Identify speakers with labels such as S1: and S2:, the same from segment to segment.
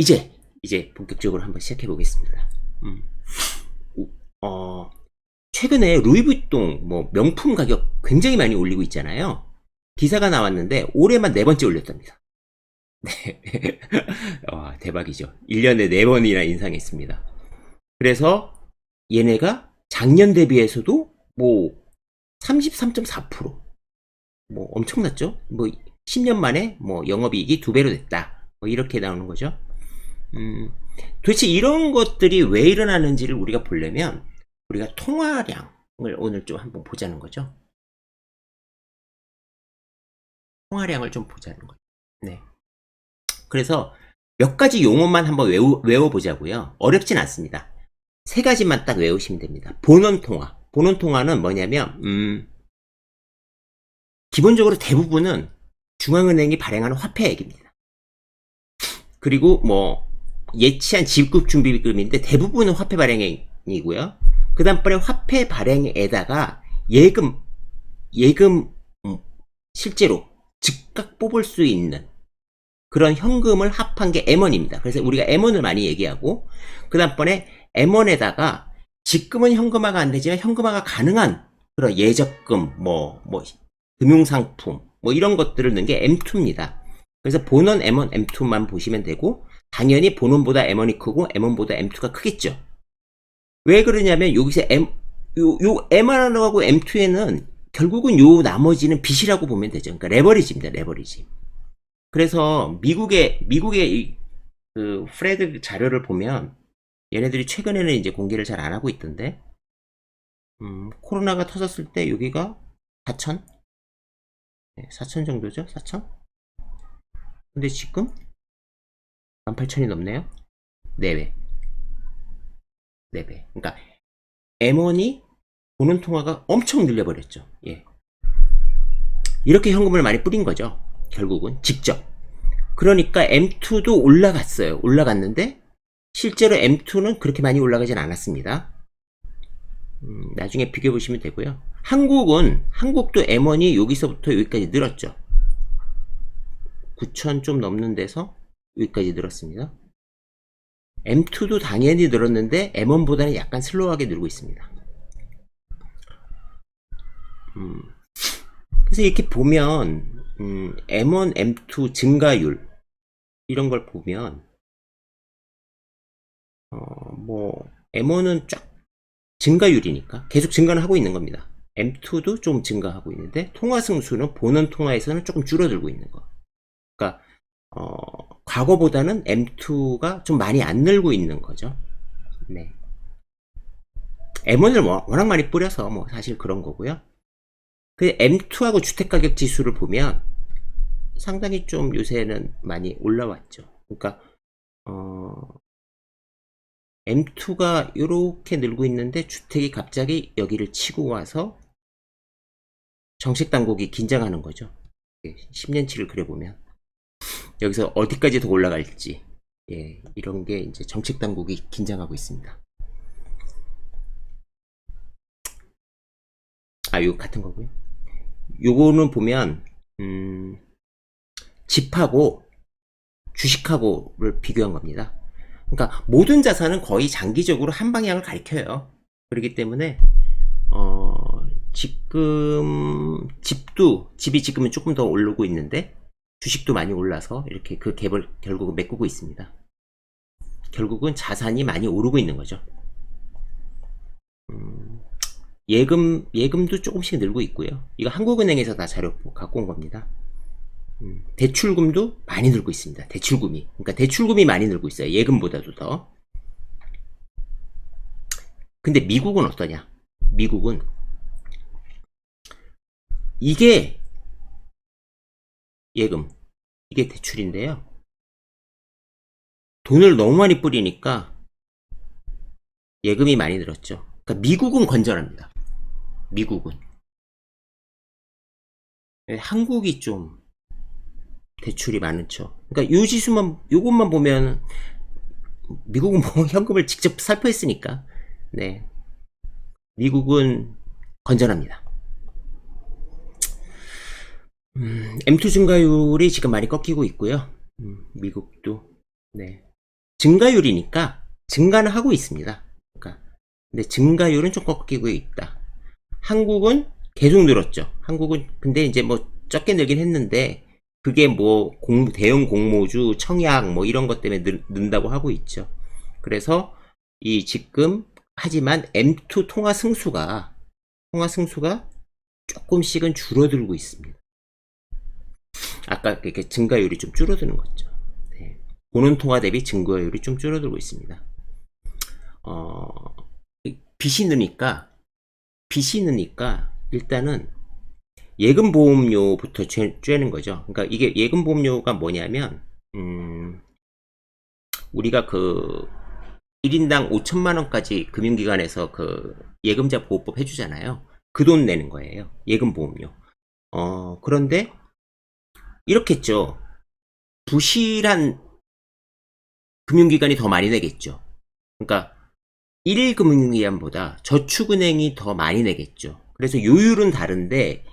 S1: 이제 본격적으로 한번 시작해 보겠습니다. 음. 최근에 루이비통 뭐 명품 가격 굉장히 많이 올리고 있잖아요. 기사가 나왔는데 올해만 4번째 올렸답니다. 네. 와, 대박이죠. 1년에 4번이나 인상했습니다. 그래서 얘네가 작년 대비해서도 뭐 33.4%, 뭐 엄청났죠? 뭐 10년 만에 뭐 영업이익이 2배로 됐다. 뭐 이렇게 나오는 거죠. 도대체 이런 것들이 왜 일어나는지를 우리가 보려면 우리가 통화량을 오늘 좀 한번 보자는 거죠. 통화량을 좀 보자는 거죠. 네. 그래서 몇 가지 용어만 한번 외워보자고요. 어렵진 않습니다. 3가지만 딱 외우시면 됩니다. 본원통화. 본원통화는 뭐냐면 기본적으로 대부분은 중앙은행이 발행하는 화폐액입니다. 그리고 뭐 예치한 지급 준비금인데 대부분은 화폐 발행이고요. 그 다음번에 화폐 발행에다가 예금 실제로 즉각 뽑을 수 있는 그런 현금을 합한 게 M1입니다. 그래서 우리가 M1을 많이 얘기하고, 그 다음번에 M1에다가 직금은 현금화가 안 되지만 현금화가 가능한 그런 예적금, 금융상품, 이런 것들을 넣은 게 M2입니다. 그래서 본원 M1, M2만 보시면 되고, 당연히 본원보다 M1이 크고 M1보다 M2가 크겠죠. 왜 그러냐면 여기서 M1하고 M2에는 결국은 요 나머지는 빚이라고 보면 되죠. 그러니까 레버리지입니다. 레버리지. 그래서 미국의 그 프레드 자료를 보면 얘네들이 최근에는 이제 공개를 잘 안 하고 있던데, 코로나가 터졌을 때 여기가 4천? 네, 4천 정도죠? 4천? 근데 지금 18,000이 넘네요? 4배. 4배. 그러니까 M1이 보는 통화가 엄청 늘려버렸죠. 예. 이렇게 현금을 많이 뿌린 거죠. 결국은 직접. 그러니까 M2도 올라갔어요. 올라갔는데 실제로 M2는 그렇게 많이 올라가진 않았습니다. 나중에 비교해 보시면 되고요. 한국도 M1이 여기서부터 여기까지 늘었죠. 9천 좀 넘는 데서 여기까지 늘었습니다. M2도 당연히 늘었는데 M1보다는 약간 슬로우하게 늘고 있습니다. 그래서 이렇게 보면 M1, M2 증가율 이런 걸 보면 M1은 쫙 증가율이니까 계속 증가는 하고 있는 겁니다. M2도 좀 증가하고 있는데 통화 승수는 본원 통화에서는 조금 줄어들고 있는 거. 그러니까 과거보다는 M2가 좀 많이 안 늘고 있는 거죠. 네. M1을 워낙 많이 뿌려서 뭐 사실 그런 거고요. 그 M2하고 주택가격 지수를 보면 상당히 좀 요새는 많이 올라왔죠. 그러니까 M2가 이렇게 늘고 있는데 주택이 갑자기 여기를 치고 와서 정책 당국이 긴장하는 거죠. 10년치를 그려보면 여기서 어디까지 더 올라갈지, 예, 이런 게 이제 정책 당국이 긴장하고 있습니다. 이거 같은 거고요. 요거는 보면 집하고 주식하고를 비교한 겁니다. 그러니까 모든 자산은 거의 장기적으로 한 방향을 가리켜요. 그렇기 때문에 집이 지금은 조금 더 오르고 있는데 주식도 많이 올라서 이렇게 그 갭을 결국은 메꾸고 있습니다. 결국은 자산이 많이 오르고 있는 거죠. 예금도 조금씩 늘고 있고요. 이거 한국은행에서 다 자료 갖고 온 겁니다. 대출금도 많이 늘고 있습니다. 그러니까 대출금이 많이 늘고 있어요. 예금보다도 더. 근데 미국은 어떠냐? 미국은 이게 예금, 이게 대출인데요. 돈을 너무 많이 뿌리니까 예금이 많이 늘었죠. 그러니까 미국은 건전합니다. 미국은. 한국이 좀 대출이 많죠. 그러니까 요 지수만, 요것만 보면 미국은 뭐 현금을 직접 살포했으니까, 네, 미국은 건전합니다. M2 증가율이 지금 많이 꺾이고 있고요. 미국도, 네, 증가율이니까 증가는 하고 있습니다. 그러니까 근데 증가율은 좀 꺾이고 있다. 한국은 계속 늘었죠. 한국은 근데 이제 뭐 적게 늘긴 했는데 그게 뭐 대형 공모주, 청약 뭐 이런 것 때문에 는다고 하고 있죠. 그래서 이 지금 하지만 M2 통화 승수가 조금씩은 줄어들고 있습니다. 아까 이렇게 증가율이 좀 줄어드는 거죠. 네. 보는 통화 대비 증가율이 좀 줄어들고 있습니다. 빚이 느니까 일단은 예금보험료부터 쬐는 거죠. 그러니까 이게 예금보험료가 뭐냐면 우리가 그 1인당 5천만 원까지 금융기관에서 그 예금자 보호법 해주잖아요. 그 돈 내는 거예요. 예금보험료. 그런데 이렇겠죠. 부실한 금융기관이 더 많이 내겠죠. 그러니까 1일 금융기관보다 저축은행이 더 많이 내겠죠. 그래서 요율은 다른데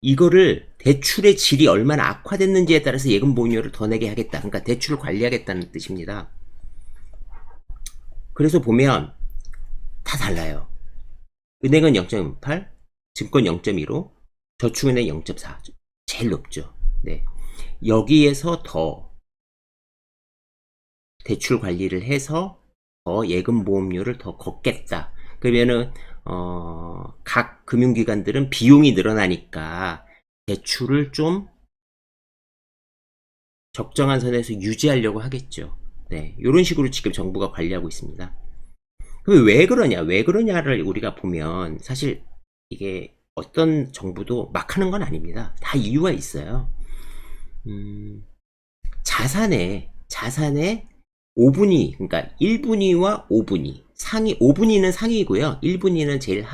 S1: 이거를 대출의 질이 얼마나 악화됐는지에 따라서 예금보험료를 더 내게 하겠다. 그러니까 대출을 관리하겠다는 뜻입니다. 그래서 보면 다 달라요. 은행은 0.8, 증권 0.15, 저축은행 0.4. 제일 높죠. 네. 여기에서 더 대출 관리를 해서 더 예금보험료를 더 걷겠다. 그러면은 각 금융기관들은 비용이 늘어나니까 대출을 좀 적정한 선에서 유지하려고 하겠죠. 네, 이런 식으로 지금 정부가 관리하고 있습니다. 그럼 왜 그러냐? 왜 그러냐를 우리가 보면 사실 이게 어떤 정부도 막 하는 건 아닙니다. 다 이유가 있어요. 자산에 5분위, 그러니까 1분위와 5분위, 5분위는 상위고요. 1분위는 제일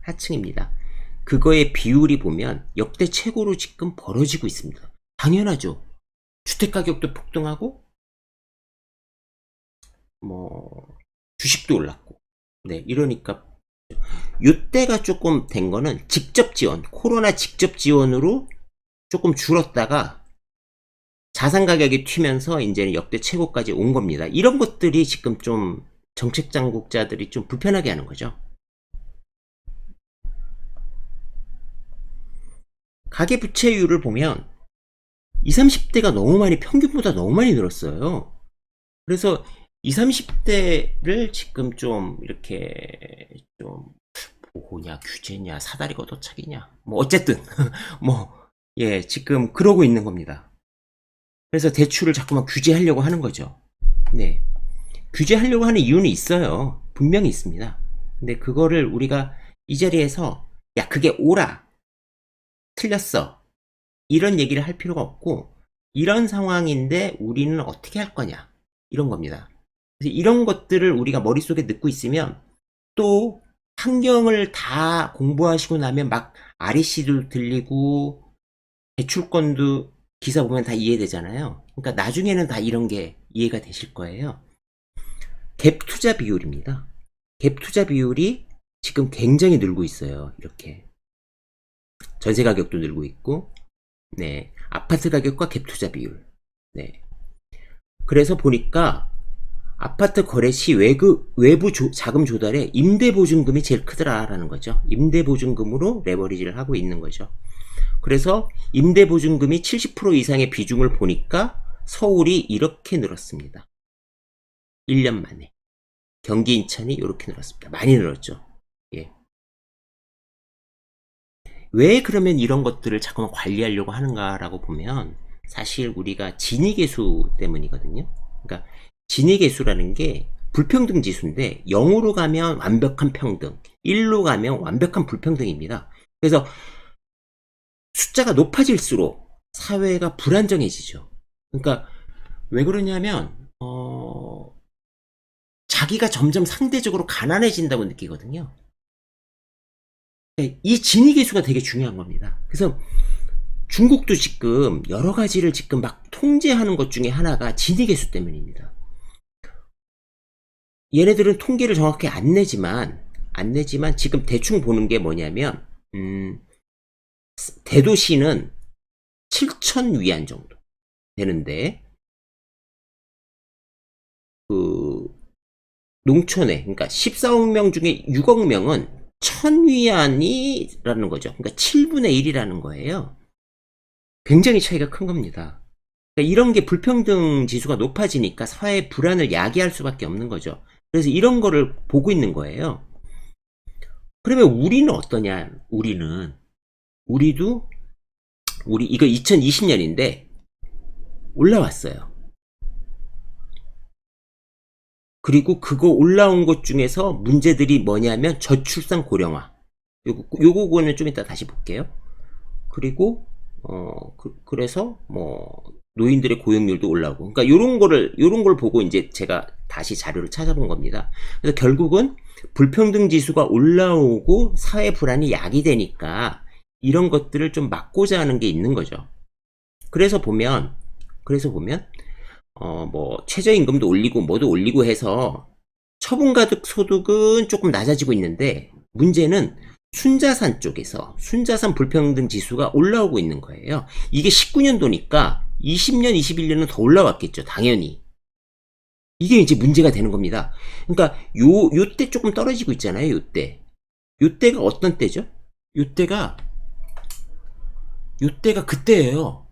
S1: 하층입니다. 그거의 비율이 보면 역대 최고로 지금 벌어지고 있습니다. 당연하죠. 주택가격도 폭등하고, 뭐, 주식도 올랐고. 네, 이러니까, 이때가 조금 된 거는 직접 지원, 코로나 직접 지원으로 조금 줄었다가 자산 가격이 튀면서 이제는 역대 최고까지 온 겁니다. 이런 것들이 지금 좀 정책 당국자들이 좀 불편하게 하는 거죠. 가계부채율을 보면 20, 30대가 너무 많이 평균보다 너무 많이 늘었어요. 그래서 20, 30대를 지금 좀 이렇게 좀 보호냐 규제냐 사다리 걷어차기냐 뭐 어쨌든 뭐 예 지금 그러고 있는 겁니다. 그래서 대출을 자꾸만 규제하려고 하는 거죠. 네. 규제하려고 하는 이유는 있어요. 분명히 있습니다. 근데 그거를 우리가 이 자리에서 야 그게 옳아 틀렸어 이런 얘기를 할 필요가 없고 이런 상황인데 우리는 어떻게 할 거냐 이런 겁니다. 그래서 이런 것들을 우리가 머릿속에 넣고 있으면 또 환경을 다 공부하시고 나면 막 REC도 들리고 대출권도 기사 보면 다 이해되잖아요. 그러니까 나중에는 다 이런 게 이해가 되실 거예요. 갭 투자 비율입니다. 갭 투자 비율이 지금 굉장히 늘고 있어요. 이렇게 전세 가격도 늘고 있고, 네 아파트 가격과 갭 투자 비율. 네 그래서 보니까 아파트 거래 시 외부 자금 조달에 임대보증금이 제일 크더라라는 거죠. 임대보증금으로 레버리지를 하고 있는 거죠. 그래서 임대보증금이 70% 이상의 비중을 보니까 서울이 이렇게 늘었습니다. 1년 만에. 경기 인천이 이렇게 늘었습니다. 많이 늘었죠. 예. 왜 그러면 이런 것들을 자꾸만 관리하려고 하는가라고 보면 사실 우리가 진위계수 때문이거든요. 그러니까 진위계수라는 게 불평등 지수인데 0으로 가면 완벽한 평등, 1로 가면 완벽한 불평등입니다. 그래서 숫자가 높아질수록 사회가 불안정해지죠. 그러니까 왜 그러냐면 자기가 점점 상대적으로 가난해진다고 느끼거든요. 이 진위계수가 되게 중요한 겁니다. 그래서 중국도 지금 여러 가지를 지금 막 통제하는 것 중에 하나가 진위계수 때문입니다. 얘네들은 통계를 정확히 안 내지만 지금 대충 보는 게 뭐냐면 대도시는 7천 위안 정도 되는데 그 농촌에, 그러니까 14억 명 중에 6억 명은 천위안이라는 거죠. 그러니까 7분의 1이라는 거예요. 굉장히 차이가 큰 겁니다. 그러니까 이런 게 불평등 지수가 높아지니까 사회 불안을 야기할 수밖에 없는 거죠. 그래서 이런 거를 보고 있는 거예요. 그러면 우리는 어떠냐? 우리도 이거 2020년인데 올라왔어요. 그리고 그거 올라온 것 중에서 문제들이 뭐냐면 저출산 고령화. 요거는 좀 이따 다시 볼게요. 그리고 그래서 뭐 노인들의 고용률도 올라오고, 그러니까 요런 걸 보고 이제 제가 다시 자료를 찾아본 겁니다. 그래서 결국은 불평등 지수가 올라오고 사회 불안이 야기되니까 이런 것들을 좀 막고자 하는 게 있는 거죠. 그래서 보면 뭐 최저임금도 올리고 뭐도 올리고 해서 처분가득 소득은 조금 낮아지고 있는데, 문제는 순자산 쪽에서 순자산 불평등 지수가 올라오고 있는 거예요. 이게 19년도니까 20년, 21년은 더 올라왔겠죠, 당연히. 이게 이제 문제가 되는 겁니다. 그러니까 요때 조금 떨어지고 있잖아요, 요때가 어떤 때죠? 요때가 그때예요.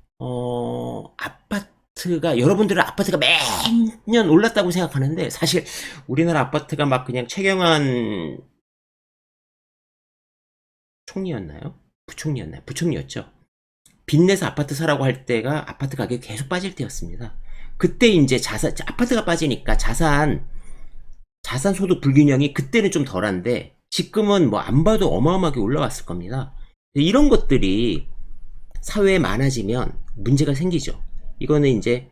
S1: 여러분들은 아파트가 매년 올랐다고 생각하는데, 사실 우리나라 아파트가 막 그냥 최경환 총리였나요? 부총리였죠. 빚내서 아파트 사라고 할 때가 아파트 가격이 계속 빠질 때였습니다. 그때 이제 아파트가 빠지니까 자산 소득 불균형이 그때는 좀 덜한데, 지금은 뭐 안 봐도 어마어마하게 올라왔을 겁니다. 이런 것들이 사회에 많아지면 문제가 생기죠. 이거는 이제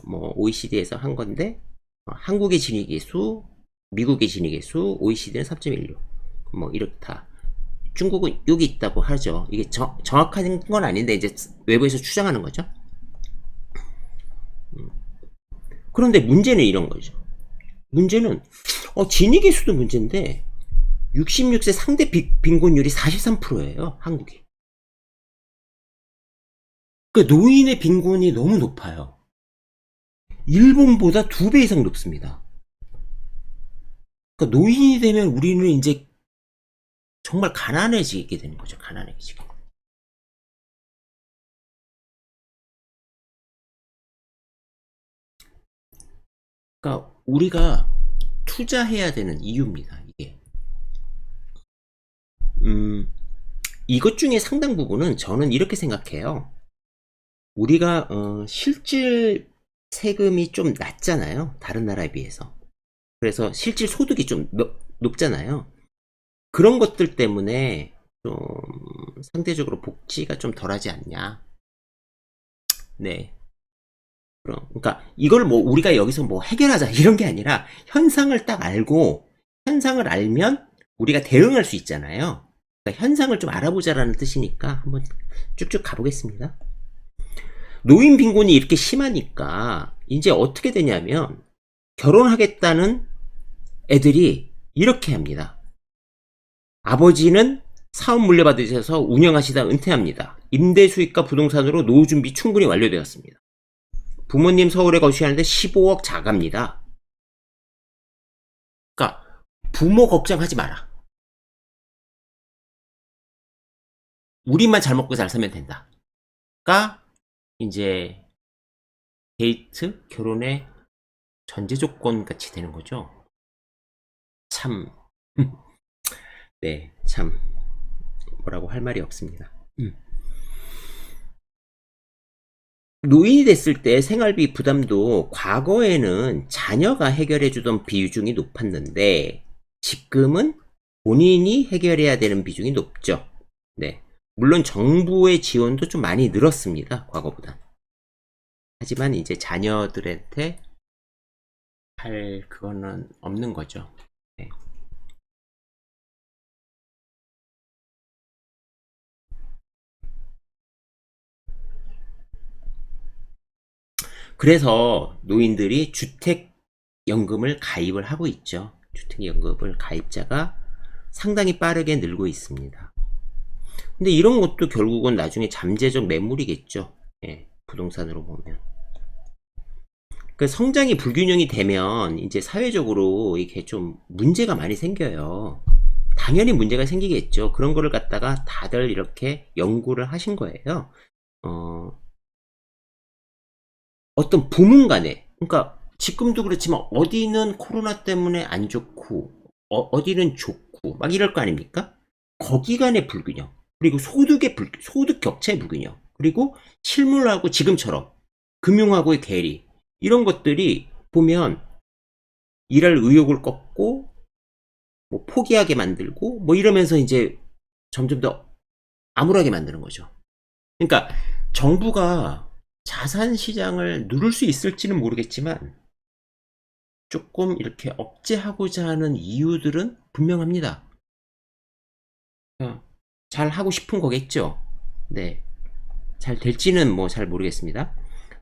S1: 뭐 OECD에서 한 건데, 한국의 진위계수, 미국의 진위계수, OECD는 3.16, 뭐 이렇다. 중국은 여기 있다고 하죠. 이게 정확한 건 아닌데 이제 외부에서 추정하는 거죠. 그런데 문제는 이런 거죠. 문제는 진위계수도 문제인데 66세 상대 빈곤율이 43%예요, 한국이. 그러니까 노인의 빈곤이 너무 높아요. 일본보다 2배 이상 높습니다. 그러니까 노인이 되면 우리는 이제 정말 가난해지게 되는 거죠. 가난해지게. 그러니까 우리가 투자해야 되는 이유입니다, 이게. 이것 중에 상당 부분은 저는 이렇게 생각해요. 우리가 실질 세금이 좀 낮잖아요, 다른 나라에 비해서. 그래서 실질 소득이 좀 높잖아요. 그런 것들 때문에 좀 상대적으로 복지가 좀 덜하지 않냐. 네. 그러니까 이걸 뭐 우리가 여기서 뭐 해결하자 이런 게 아니라, 현상을 딱 알고, 현상을 알면 우리가 대응할 수 있잖아요. 그러니까 현상을 좀 알아보자라는 뜻이니까 한번 쭉쭉 가보겠습니다. 노인 빈곤이 이렇게 심하니까 이제 어떻게 되냐면, 결혼하겠다는 애들이 이렇게 합니다. 아버지는 사업 물려받으셔서 운영하시다 은퇴합니다. 임대 수익과 부동산으로 노후 준비 충분히 완료되었습니다. 부모님 서울에 거주하는데 15억 자가입니다. 그러니까 부모 걱정하지 마라. 우리만 잘 먹고 잘 살면 된다. 가 이제 데이트, 결혼의 전제 조건 같이 되는 거죠. 참, 네, 참 뭐라고 할 말이 없습니다. 노인이 됐을 때 생활비 부담도 과거에는 자녀가 해결해주던 비중이 높았는데, 지금은 본인이 해결해야 되는 비중이 높죠. 네. 물론 정부의 지원도 좀 많이 늘었습니다, 과거보다. 하지만 이제 자녀들한테 할 그거는 없는 거죠. 네. 그래서 노인들이 주택연금을 가입을 하고 있죠. 주택연금을 가입자가 상당히 빠르게 늘고 있습니다. 근데 이런 것도 결국은 나중에 잠재적 매물이겠죠. 예, 부동산으로 보면. 그 성장이 불균형이 되면 이제 사회적으로 이게 좀 문제가 많이 생겨요. 당연히 문제가 생기겠죠. 그런 거를 갖다가 다들 이렇게 연구를 하신 거예요. 어떤 부문 간에, 그러니까 지금도 그렇지만 어디는 코로나 때문에 안 좋고 어디는 좋고 막 이럴 거 아닙니까? 거기 간의 불균형, 그리고 소득 격차의 불균형, 그리고 실물하고 지금처럼 금융하고의 괴리, 이런 것들이 보면 일할 의욕을 꺾고 뭐 포기하게 만들고 뭐 이러면서 이제 점점 더 암울하게 만드는 거죠. 그러니까 정부가 자산 시장을 누를 수 있을지는 모르겠지만 조금 이렇게 억제하고자 하는 이유들은 분명합니다. 잘 하고 싶은 거겠죠. 네. 잘 될지는 뭐 잘 모르겠습니다.